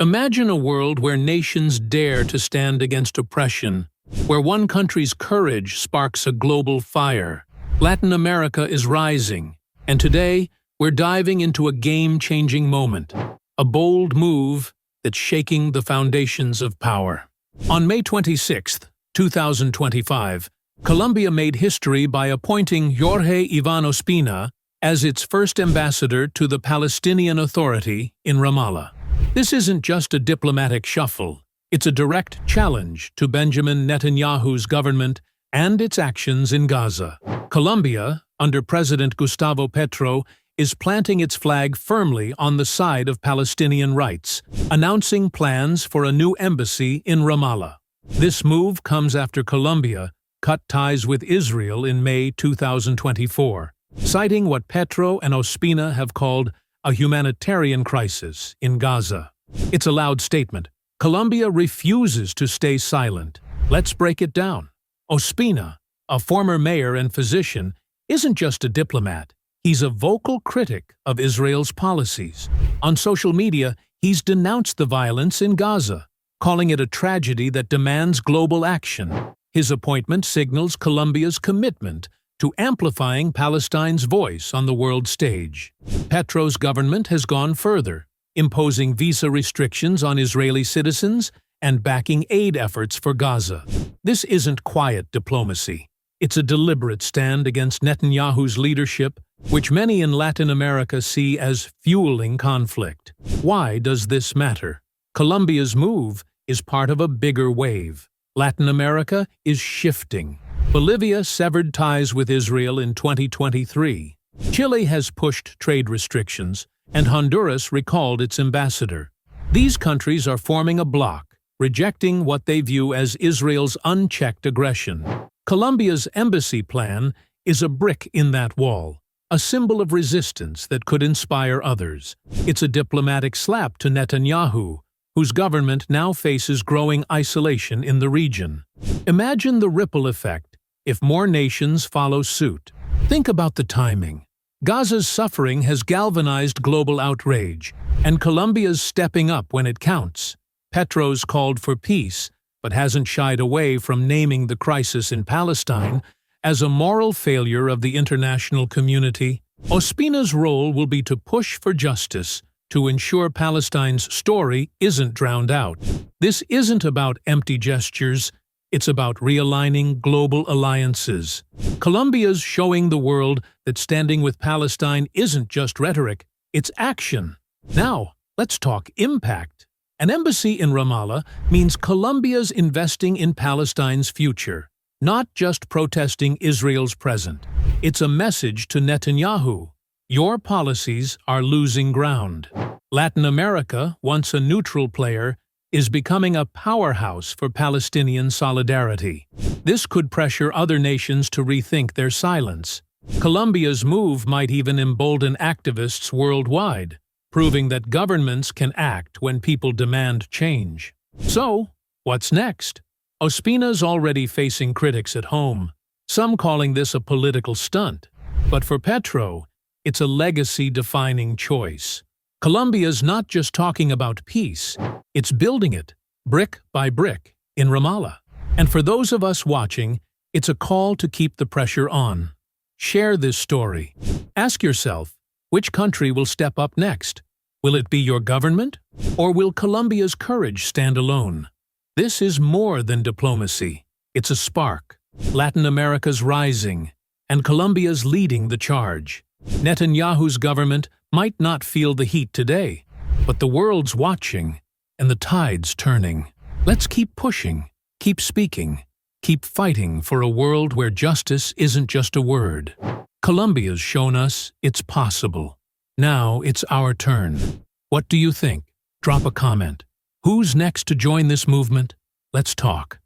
Imagine a world where nations dare to stand against oppression, where one country's courage sparks a global fire. Latin America is rising, and today we're diving into a game-changing moment, a bold move that's shaking the foundations of power. On May 26, 2025, Colombia made history by appointing Jorge Ivan Ospina as its first ambassador to the Palestinian Authority in Ramallah. This isn't just a diplomatic shuffle, it's a direct challenge to Benjamin Netanyahu's government and its actions in Gaza. Colombia, under President Gustavo Petro, is planting its flag firmly on the side of Palestinian rights, announcing plans for a new embassy in Ramallah. This move comes after Colombia cut ties with Israel in May 2024, citing what Petro and Ospina have called a humanitarian crisis in Gaza. It's a loud statement. Colombia refuses to stay silent. Let's break it down. Ospina, a former mayor and physician, isn't just a diplomat. He's a vocal critic of Israel's policies. On social media, he's denounced the violence in Gaza, calling it a tragedy that demands global action. His appointment signals Colombia's commitment to amplifying Palestine's voice on the world stage. Petro's government has gone further, imposing visa restrictions on Israeli citizens and backing aid efforts for Gaza. This isn't quiet diplomacy. It's a deliberate stand against Netanyahu's leadership, which many in Latin America see as fueling conflict. Why does this matter? Colombia's move is part of a bigger wave. Latin America is shifting. Bolivia severed ties with Israel in 2023. Chile has pushed trade restrictions, and Honduras recalled its ambassador. These countries are forming a bloc, rejecting what they view as Israel's unchecked aggression. Colombia's embassy plan is a brick in that wall, a symbol of resistance that could inspire others. It's a diplomatic slap to Netanyahu, whose government now faces growing isolation in the region. Imagine the ripple effect if more nations follow suit. Think about the timing. Gaza's suffering has galvanized global outrage, and Colombia's stepping up when it counts. Petro's called for peace, but hasn't shied away from naming the crisis in Palestine as a moral failure of the international community. Ospina's role will be to push for justice, to ensure Palestine's story isn't drowned out. This isn't about empty gestures, it's about realigning global alliances. Colombia's showing the world that standing with Palestine isn't just rhetoric, it's action. Now, let's talk impact. An embassy in Ramallah means Colombia's investing in Palestine's future, not just protesting Israel's present. It's a message to Netanyahu. Your policies are losing ground. Latin America, once a neutral player, is becoming a powerhouse for Palestinian solidarity. This could pressure other nations to rethink their silence. Colombia's move might even embolden activists worldwide, proving that governments can act when people demand change. So, what's next? Ospina's already facing critics at home, some calling this a political stunt. But for Petro, it's a legacy-defining choice. Colombia's not just talking about peace, it's building it, brick by brick, in Ramallah. And for those of us watching, it's a call to keep the pressure on. Share this story. Ask yourself, which country will step up next? Will it be your government? Or will Colombia's courage stand alone? This is more than diplomacy. It's a spark. Latin America's rising, and Colombia's leading the charge. Netanyahu's government might not feel the heat today, but the world's watching, and the tide's turning. Let's keep pushing, keep speaking, keep fighting for a world where justice isn't just a word. Colombia's shown us it's possible. Now it's our turn. What do you think? Drop a comment. Who's next to join this movement? Let's talk.